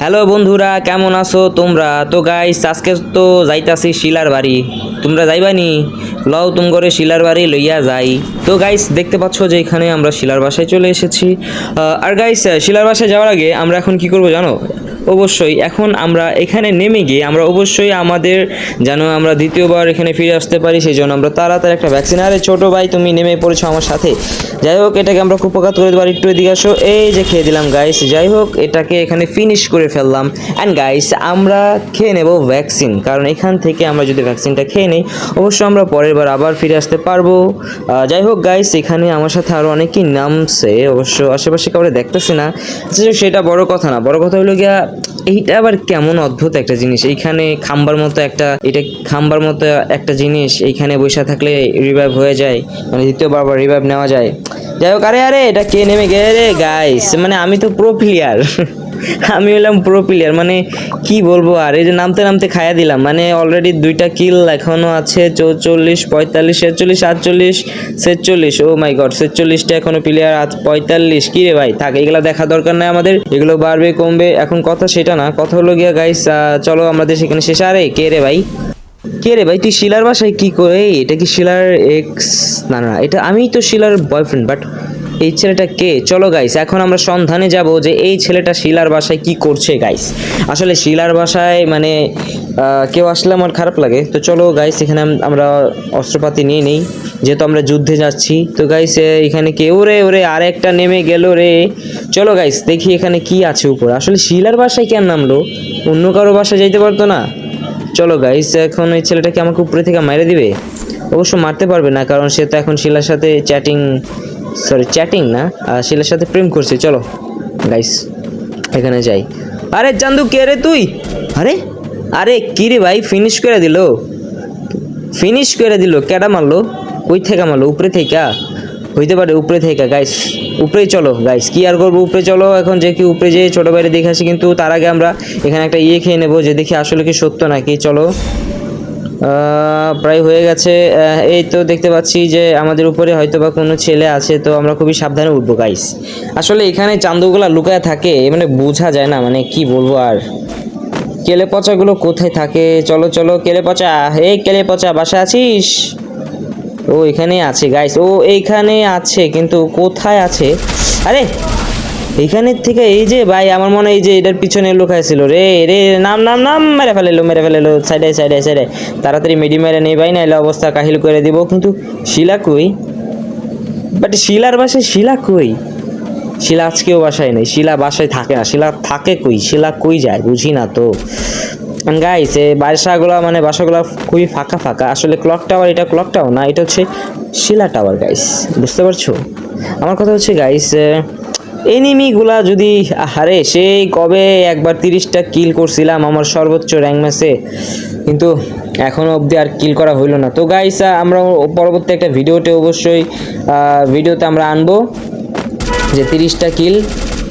Hello বন্ধুরা, কেমন আছো তোমরা? তো গাইস আজকে তো যাইতাছি শিলার বাড়ি। তোমরা যাইবানি? লও তুম করে শিলার বাড়ি লইয়া যাই। তো গাইস দেখতে পাচ্ছ যে এখানে আমরা শিলার বাসায় চলে এসেছি। আর গাইস শিলার বাসায় যাওয়ার আগে আমরা এখন কি করব জানো? অবশ্যই এখন আমরা এখানে নেমে গিয়ে আমরা অবশ্যই আমাদের যেন আমরা দ্বিতীয়বার এখানে ফিরে আসতে পারি সেই জন্য আমরা তাড়াতাড়ি একটা ভ্যাকসিন। আরে ছোটো ভাই তুমি নেমে পড়েছো আমার সাথে। যাই হোক এটাকে আমরা খুব উপকার করে দেবো। একটু এদিকে আসো। এই যে খেয়ে দিলাম গাইস। যাই হোক এটাকে এখানে ফিনিশ করে ফেললাম। অ্যান্ড গাইস আমরা খেয়ে নেব ভ্যাকসিন, কারণ এখান থেকে আমরা যদি ভ্যাকসিনটা খেয়ে নিই অবশ্যই আমরা পরের বার আবার ফিরে আসতে পারবো। যাই হোক গাইস এখানে আমার সাথে আরও অনেকেই নামছে, অবশ্য আশেপাশে কাউরে দেখতেছি না। সেটা বড় কথা না, বড় কথা হলো গিয়া এইটা আবার কেমন অদ্ভুত একটা জিনিস। এইখানে খাম্বার মতো একটা জিনিস এইখানে বসে থাকলে রিভাইভ হয়ে যায়, মানে দ্বিতীয়বার আবার রিভাইভ নেওয়া যায়। যাই হোক আরে আরে এটা কে নেমে গেলে রে গাইস? মানে আমি তো প্রো প্লেয়ার আমি হলাম প্রো প্লেয়ার, মানে কি বলবো আর। এই যে নামতে নামতে খাইয়া দিলাম, মানে অলরেডি 2টা কিল এখনো আছে। 44, 45, 46, 48, 46। ও মাই গড 46টা এখনো প্লেয়ার। 45 কি রে ভাই? থাক, এগুলা দেখা দরকার নাই আমাদের, এগুলো বাড়বে কমবে এখন কথা সেটা না। কথা হলো গিয়া গাইস চলো আমাদের সেখানে শেষ। আরে কে রে ভাই? কে রে ভাই? তুই শিলার বাসায় কি করে? এটা কি শিলার এক্স? না না, এটা আমি তো শিলার বয়ফ্রেন্ড, বাট এই ছেলেটা কে? চলো গাইস এখন আমরা সন্ধানে যাব যে এই ছেলেটা শিলার বাসায় কি করছে গাইস। আসলে শিলার বাসায় মানে কেউ আসলে আমার খারাপ লাগে। তো চলো গাইস এখানে আমরা অস্ত্রপাতি নিয়ে নেই, যেহেতু আমরা যুদ্ধে যাচ্ছি। তো গাইস এখানে কেউ রে ওরে আর একটা নেমে গেল রে। চলো গাইস দেখি এখানে কি আছে উপরে। আসলে শিলার বাসায় কেন নামলো? অন্য কারো বাসায় যাইতে পারতো না? চলো গাইস এখন ওই ছেলেটাকে আমাকে উপরে থেকে মাইরে দিবে। অবশ্য মারতে পারবে না, কারণ সে তো এখন শিলার সাথে চ্যাটিং না, শিলার সাথে প্রেম করছে। চলো গাইস এখানে যাই। আরে চান্দু কে রে তুই? আরে আরে কি রে ভাই? ফিনিশ করে দিল। কেডা মারলো? কই থেকে মারলো? উপরে থেকে হইতে পারে, উপরে থেকে। গাইস উপরেই চলো গাইস, কি আর করবো, উপরে চলো এখন। যে কি উপরে যেয়ে ছোটো বাইরে দেখে আসি, কিন্তু তার আগে আমরা এখানে একটা খেয়ে নেবো যে দেখি আসলে কি সত্য নাকি। চলো প্রায় হয়ে গেছে। এই তো দেখতে পাচ্ছি যে আমাদের উপরে হয়তো বা কোনো ছেলে আছে, তো আমরা খুবই সাবধানে উঠবো গাইস। আসলে এখানে চান্দুগুলা লুকায় থাকে, মানে বোঝা যায় না, মানে কি বলবো আর। কেলে পচাগুলো কোথায় থাকে? চলো চলো কেলে পচা, এই কেলে পচা বাসা আছিস? ও এখানে আছে গাইস, ও এইখানে আছে, কিন্তু কোথায় আছে? আরে এইখানের থেকে এই যে ভাই আমার মনে হয় এই যে এটার পিছনে লুকাইছিল রে রে। নাম নাম নাম মেরে ফেলেলো। সাইডে তাড়াতাড়ি মেডি মেরে নেই ভাই, নাইলে অবস্থা কাহিল করে দিব। কিন্তু শিলা কই? বাট শিলার বাসায় শিলা কই? শিলা আজকেও বাসায় নেই। শিলা বাসায় থাকে না। শিলা থাকে কই? শিলা কই যায় বুঝি না তো গাইস। এই বাসাগুলো খুবই ফাঁকা ফাঁকা। আসলে ক্লক টাওয়ার, এটা ক্লক টাওয়ার না, এটা হচ্ছে শিলা টাওয়ার গাইস, বুঝতে পারছো আমার কথা? হচ্ছে গাইস এনিমিগুলা যদি আরে সেই কবে একবার 30টা কিল করছিলাম আমার সর্বোচ্চ র্যাঙ্ক ম্যাচে, কিন্তু এখনো অবধি আর কিল করা হইলো না। তো গাইস আমরা পরবর্তী একটা ভিডিওতে আমরা আনবো যে 30টা কিল,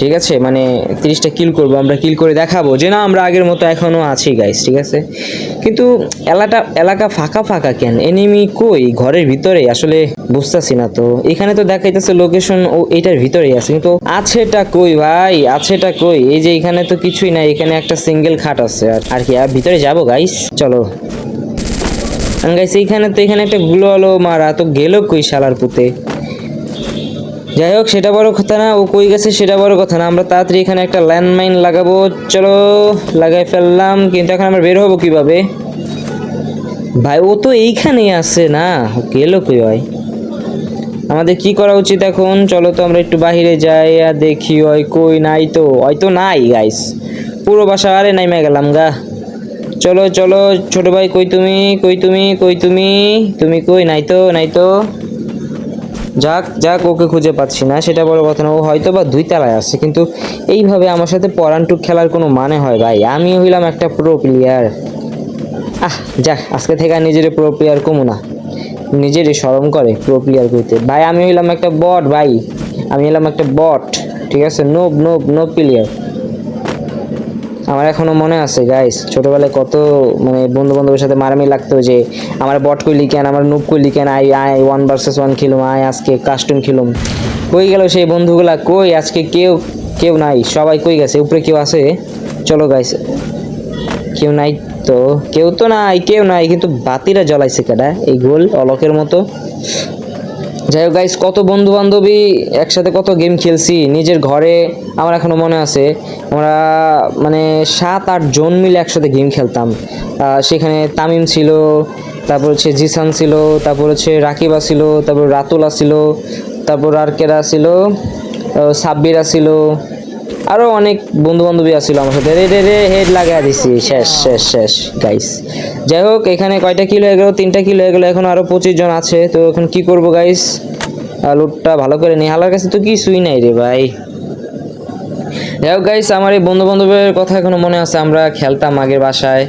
ঠিক আছে? মানে 30টা কিল করবো আমরা, কিল করে দেখাবো যে না আমরা আগের মতো এখনও আছি গাইস, ঠিক আছে? কিন্তু এলাকা ফাঁকা ফাঁকা কেন? এনিমি কই? ঘরের ভিতরে? আসলে বুঝতেছি না তো। এখানে তো দেখাইতেছে লোকেশন ও এইটার ভিতরেই আছে, কিন্তু আছেটা কই ভাই? আছেটা কই? এই যে এখানে তো কিছুই নাই, এখানে একটা সিঙ্গেল খাট আছে। আর কি আর ভিতরে যাবো গাইস? চলো গাইস। এখানে একটা গুলো হলো মারা, তো গেল কই শালার পুতে? যাই হোক সেটা বড় কথা না, ও কই গেছে সেটা বড় কথা না। আমরা তাড়াতাড়ি এখানে একটা ল্যান্ডমাইন লাগাবো। চলো লাগাই ফেললাম, কিন্তু এখন আমরা বের হবো কিভাবে ভাই? ও তো এইখানেই আছে না, গেল কই ভাই? আমাদের কি করা উচিত এখন? চলো তো আমরা একটু বাহিরে যাই আর দেখি ওই কই। নাই তো, হয়তো নাই গাইস, পুরো বাসা। আরে নাইমা গেলাম গা। চলো চলো ছোট ভাই, কই তুমি? তুমি কই? নাই তো। যাক ওকে খুঁজে পাচ্ছি না, সেটা বড় কথা না। ও হয়তো বা 2 তলায় আছে, কিন্তু এইভাবে আমার সাথে পরানটুক খেলার কোনো মানে হয় ভাই? আমি হইলাম একটা প্রো প্লেয়ার। যাক আজকে থেকে আর নিজের প্রো প্লেয়ার কমু না, নিজেরই শরম করে প্রো প্লেয়ার কইতে ভাই। আমি হইলাম একটা বট ভাই, ঠিক আছে? No player. আমার এখনো মনে আছে গাইস, ছোটবেলায় কত মানে বন্ধু বান্ধবের সাথে মারামি লাগতো যে আমার বট কইলি কেন, আমার নুব কইলি কেন, আই 1 ভার্সেস 1 খেলুম, আজকে কাস্টম খেলুম। কই গেল সেই বন্ধুগুলা? কই আজকে কেউ নাই, সবাই কই গেছে? উপরে কেউ আছে? চলো গাইস। কেউ নাই তো, কেউ নাই কিন্তু বাতিরা জ্বলাইছে কেডা এই গোল অলকের মতো। যাই হোক গাইস, কত বন্ধু বান্ধবী একসাথে কত গেম খেলছি নিজের ঘরে। আমার এখনো মনে আছে আমরা মানে 7-8 জন মিলে একসাথে গেম খেলতাম। সেখানে তামিম ছিল, তারপর হচ্ছে জিসান ছিল, তারপর হচ্ছে রাকিবা ছিল, তারপর রাতুলা ছিল, তারপর আর কেরা ছিল, সাব্বিরা ছিল, আরো অনেক বন্ধু বান্ধবী আছিল আমার সাথে। রে রে রে হেড লাগাই দিছি, শেষ শেষ শেষ গাইস। যাই হোক, এখানে কয়টা কিল হয়ে গেল? 3টা কিল হয়ে গেল। এখন আরো 25 জন আছে। তো এখন কি করব গাইস? লুটটা ভালো করে নি, হালার কাছে তো কিছুই নাই রে ভাই। যাই হোক গাইস, আমার এই বন্ধু বান্ধবের কথা এখনো মনে আছে। আমরা খেলতাম আগের বাসায়,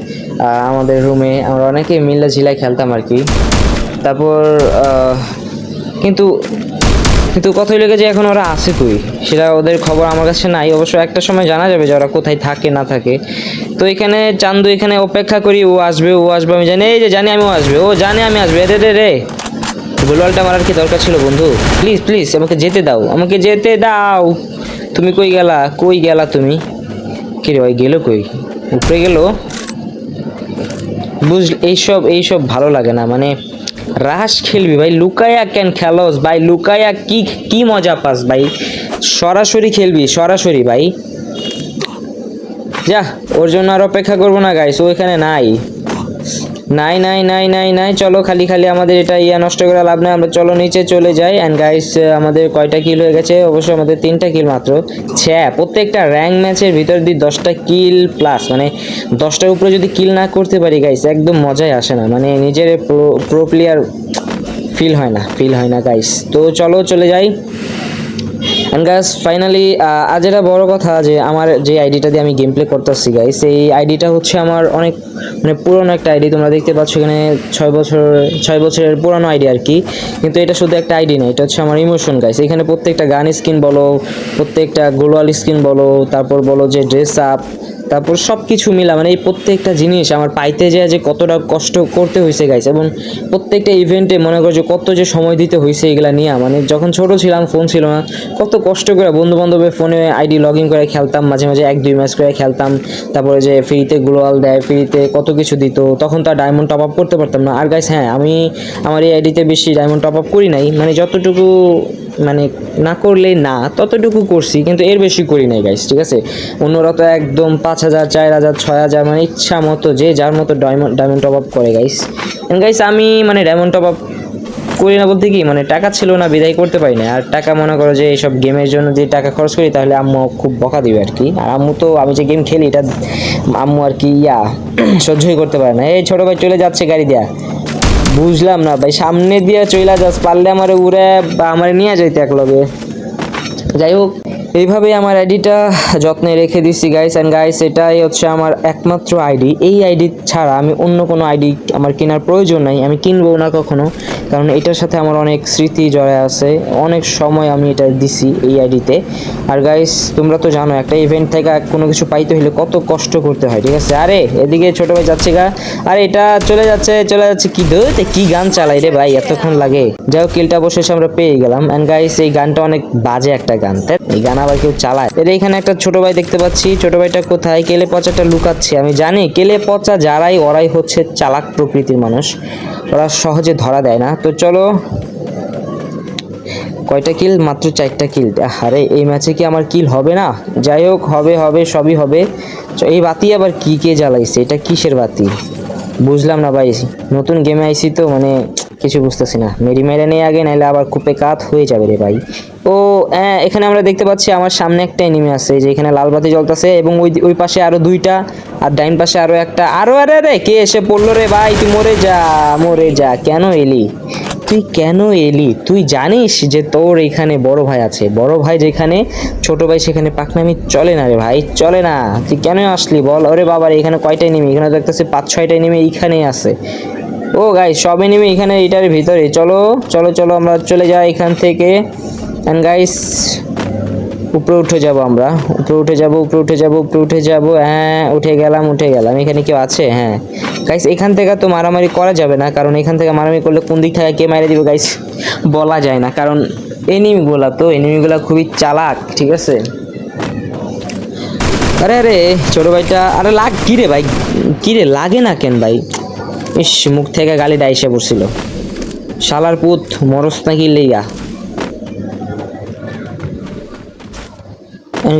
আমাদের রুমে আমরা অনেকে মিল্লা ঝিলাই খেলতাম আর কি। তারপর কিন্তু কিন্তু কথা হইলে যে এখন ওরা আছে কই, সেটা ওদের খবর আমার কাছে নাই। অবশ্য একটা সময় জানা যাবে যে ওরা কোথায় থাকে না থাকে। তো এখানে চান্দু এখানে অপেক্ষা করি, ও আসবে আমি জানি, এই যে জানি আমি ও আসবে, ও জানে আমি আসবে। রে রে রে গোলওয়ালটা মারার কি দরকার ছিল বন্ধু? প্লিজ প্লিজ আমাকে যেতে দাও, আমাকে যেতে দাও। তুমি কই গেলা তুমি? কি রে ভাই, গেল কই? উপরে গেল? এইসব ভালো লাগে না। মানে রাশ খেলবি ভাই, লুকায়া কেন খেলোস ভাই? লুকায়া কি মজা পাস ভাই? সরাসরি খেলবি, সরাসরি ভাই। যা, ওর জন্য আর অপেক্ষা করবো না গাইস, ও এখানে নাই। নাই। চলো, খালি আমাদের এটা নষ্ট করে লাভ নাই। আমরা চলো নিচে চলে যাই। এন্ড গাইস, আমাদের কয়টা কিল হয়ে গেছে? অবশ্যই আমাদের 3টা কিল মাত্র। প্রত্যেকটা র্যাঙ্ক ম্যাচের ভিতর দিয়ে 10টা কিল প্লাস, মানে 10টার উপরে যদি কিল না করতে পারি গাইস, একদম মজাই আসে না। মানে নিজের প্রো প্লেয়ার ফিল হয় না গাইস। তো চলো চলে যাই। এন্ড গাইস, ফাইনালি আজ এটা বড় কথা যে আমার যে আইডিটা দিয়ে আমি গেম প্লে করতেছি গাইস, এই আইডিটা হচ্ছে আমার অনেক মানে পুরনো একটা আইডি। তোমরা দেখতে পাচ্ছ এখানে 6 বছরের পুরনো আইডি আর কি। কিন্তু এটা শুধু একটা আইডি না, এটা হচ্ছে আমার ইমোশন গাইস। এখানে প্রত্যেকটা গান স্কিন বলো, প্রত্যেকটা গ্লোয়াল স্কিন বলো, তারপর বলো যে ড্রেস আপ, তারপর সব কিছু মিলা মানে এই প্রত্যেকটা জিনিস আমার পাইতে যায় যে কতটা কষ্ট করতে হয়েছে গাইস। এবং প্রত্যেকটা ইভেন্টে মনে করো যে কত যে সময় দিতে হয়েছে এগুলা নিয়ে। মানে যখন ছোট ছিলাম, ফোন ছিল না, কত কষ্ট করে বন্ধু বান্ধবের ফোনে আইডি লগ ইন করে খেলতাম, মাঝে মাঝে 1-2 ম্যাচ করে খেলতাম। তারপরে যে ফ্রিতে গ্লোয়াল দেয়, ফ্রিতে কত কিছু দিত, তখন তো ডায়মন্ড টপ আপ করতে পারতাম না। আর গাইস হ্যাঁ, আমি আমার এই আইডিতে বেশি ডায়মন্ড টপ আপ করি নাই, মানে যতটুকু মানে না করলেই না ততটুকু করছি, কিন্তু এর বেশি করি নাই গাইস, ঠিক আছে। অন্যরা তো একদম 5,000, 4,000, 6,000 মানে ইচ্ছা মতো যে যার মতো ডায়মন্ড টপ আপ করে গাইস। গাইস আমি মানে ডায়মন্ড টপ আপ করি না বলতে কি, মানে টাকা ছিল না বিদায় করতে পারি না। আর টাকা মনে করো যে এইসব গেমের জন্য যে টাকা খরচ করি, তাহলে আম্মু খুব বকা দিবে আর কি। আর আম্মু তো আমি যে গেম খেলি এটা আম্মু আর কি সহ্যই করতে পারে না। এই ছোট ভাই চলে যাচ্ছে গাড়ি দিয়া, বুঝলাম না ভাই, সামনে দিয়ে চইলা যাস, পারলে আমার উড়ে বা আমার নিয়ে যাইতে এক লগে। যাই হোক, এইভাবেই আমার আইডিটা যত্নে রেখে দিচ্ছি গাইস। অ্যান্ড গাইস, এটাই হচ্ছে আমার একমাত্র আইডি। এই আইডি ছাড়া আমি অন্য কোনো আইডি আমার কেনার প্রয়োজন নাই, আমি কিনবো না কখনো, কারণ এটার সাথে আমার অনেক স্মৃতি জড়ে আছে, অনেক সময় আমি এটা দিছি এই আইডিতে। আর গাইস, তোমরা তো জানো একটা ইভেন্ট থেকে কোনো কিছু পাইতে হলে কত কষ্ট করতে হয়, ঠিক আছে। আরে এদিকে ছোট ভাই যাচ্ছে গা, আরে এটা চলে যাচ্ছে কি ধরতে কি গান চালাই রে ভাই, এতক্ষণ লাগে। যাই হোক, কিলটা অবশেষে আমরা পেয়ে গেলাম। অ্যান্ড গাইস, এই গানটা অনেক বাজে একটা গান, এই গান আবার কেউ চালায়? এর এখানে একটা ছোট ভাই দেখতে পাচ্ছি, ছোট ভাইটা কোথায়? কেলে পচাটা লুকাচ্ছে। আমি জানি কেলে পচা যারাই, ওরাই হচ্ছে চালাক প্রকৃতির মানুষ, ওরা সহজে ধরা দেয় না। তো চলো, কয়টা কিল? মাত্র 4টা কিল। আরে এই ম্যাচে কি আমার কিল হবে না? যাই হোক, হবে সবই হবে। এই বাতি আবার কি কে জ্বালাইছে? এটা কিসের বাতি বুঝলাম না ভাই, নতুন গেমে আইছি তো মানে কিছু বুঝতেছি না। মেরে নেই আগে, নাইলে আবার কুপে কাত হয়ে যাবে রে ভাই। ও এখানে আমরা দেখতে পাচ্ছি আমার সামনে একটা এনিমি আছে, যে এখানে লাল বাতি জ্বলতেছে, এবং ওই পাশে আরো 2টা, আর ডাইন পাশে আরো একটা। আরে কে এসে পড়লো রে ভাই? তুই মরে যা। কেন এলি? তুই জানিস যে তোর এখানে বড় ভাই আছে? বড় ভাই যেখানে, ছোট ভাই সেখানে পাকনামি চলে না রে ভাই, চলে না। তুই কেন আসলি বল? ওরে বাবা, এখানে কয়টা এনিমি? এখানে দেখতেছি 5-6টা এনিমি এইখানেই আছে। ও গাইস, সব এনিমি এখানে এটার ভিতরে। চলো আমরা চলে যাই এখান থেকে। এন্ড গাইস, উপরে উঠে যাব আমরা, উপরে উঠে যাব। হ্যাঁ, উঠে গেলাম। এখানে কেউ আছে? হ্যাঁ গাইস, এখান থেকে তো মারামারি করা যাবে না, কারণ এখান থেকে মারামারি করলে কোন দিক থেকে কে মারে দিবে গাইস বলা যায় না, কারণ এনিমিগুলা খুবই চালাক, ঠিক আছে। আরে আরে ছোট ভাইটা, আরে লাগ কি রে ভাই, কি রে লাগে না কেন ভাই? ইস, মুখ থেকে গালিটা এসে পড়ছিল। শালার পুত মরস নাকি লেগা।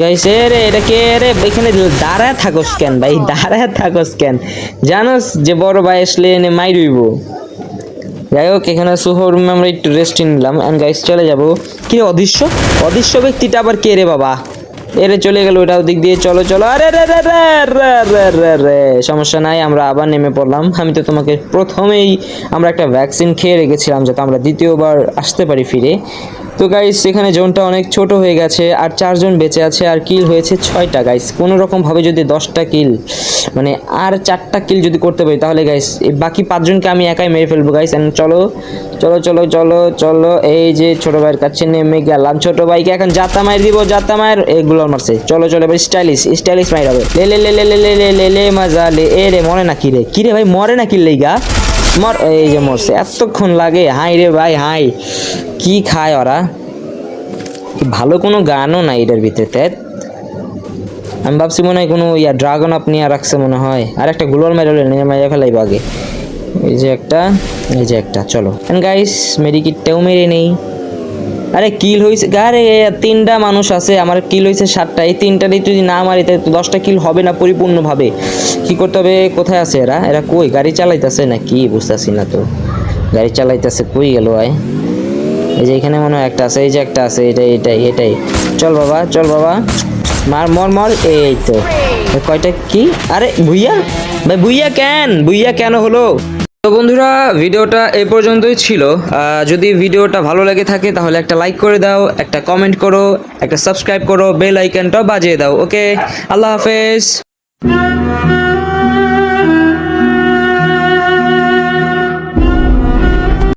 গাইস এ রে, এটা কে রে? এখানে দাঁড়ায় থাকস কেন ভাই, দাঁড়ায় থাকস কেন? জানোস যে বড় ভাই আসলে এনে মাই রইব। যাই হোক, এখানে সুহর রুমে আমরা একটু রেস্ট নিলাম এন্ড গাইস চলে যাব। কি রে অদৃশ্য, অদৃশ্য ব্যক্তিটা আবার কে রে বাবা? এরে চলে গেল ওটা ওদিক দিয়ে, চলো চলো। আরে রে রে রে রে রে রে রে, সমস্যা নাই, আমরা আবার নেমে পড়লাম। আমি তো তোমাকে প্রথমেই আমরা একটা ভ্যাকসিন খেয়ে রেখেছিলাম যাতে আমরা দ্বিতীয়বার আসতে পারি ফিরে। তো গাইস এখানে জোনটা অনেক ছোট হয়ে গেছে, আর 4 জন বেঁচে আছে, আর কিল হয়েছে 6টা গাইস। কোনো রকম ভাবে যদি 10টা কিল, মানে আর 4টা কিল যদি করতে পারি, তাহলে গাইস এই বাকি 5 জনকে আমি একাই মেরে ফেলবো গাইস। এন্ড চলো চলো চলো চলো চলো, এই যে ছোট ভাইয়ের কাছে নেমে গেলাম। ছোট ভাইকে এখন জাতা মার দিব, জাতা মার। এগুলো মারছে, চলো চলো এবার স্টাইলিশ স্টাইলিশ মার হবে। লে লে লে লে লে লে লে লে লে মজা লে। এ রে মরে না কি রে, কি রে ভাই মরে না কি লেগা? মর, এই যে মরছে। এতক্ষণ লাগে? হাই রে ভাই হাই, কি খায় ওরা? ভালো কোনো গানও নাই এটার ভিতরে। আমি ভাবছি মনে হয় কোনো ড্রাগন আপনি আর রাখছে মনে হয়। আর একটা গ্লোয়াল মেরে ফেলাইব আগে। এই যে একটা, এই যে একটা, চলো গাইস মেডিকিটটাও মেরে নেই। আরে কিল হয়েছে গারে, 3টা মানুষ আছে, আমার কিল হয়েছে 7টা। এই 3টারই যদি না মারি তাহলে তো 10টা কিল হবে না পরিপূর্ণভাবে। কি করতে হবে? কোথায় আছে এরা? এরা কই? গাড়ি চালাইতেছে না কি? বুঝতেছি না তো। গাড়ি চালাইতেছে, কই গেল আয়? এই যে এখানে মনে হয় একটা আছে, এই যে একটা আছে, এটাই এটাই এটাই। চল বাবা চল বাবা, মার মর মর। এই তো কয়টা কি? আরে ভুইয়া ভাই, ভুইয়া কেন, ভুইয়া কেন হলো? তো বন্ধুরা ভিডিওটা এই পর্যন্তই ছিল। যদি ভিডিওটা ভালো লেগে থাকে তাহলে একটা লাইক করে দাও, একটা কমেন্ট করো, একটা সাবস্ক্রাইব করো, বেল আইকনটা বাজিয়ে দাও। ওকে, আল্লাহ হাফেজ।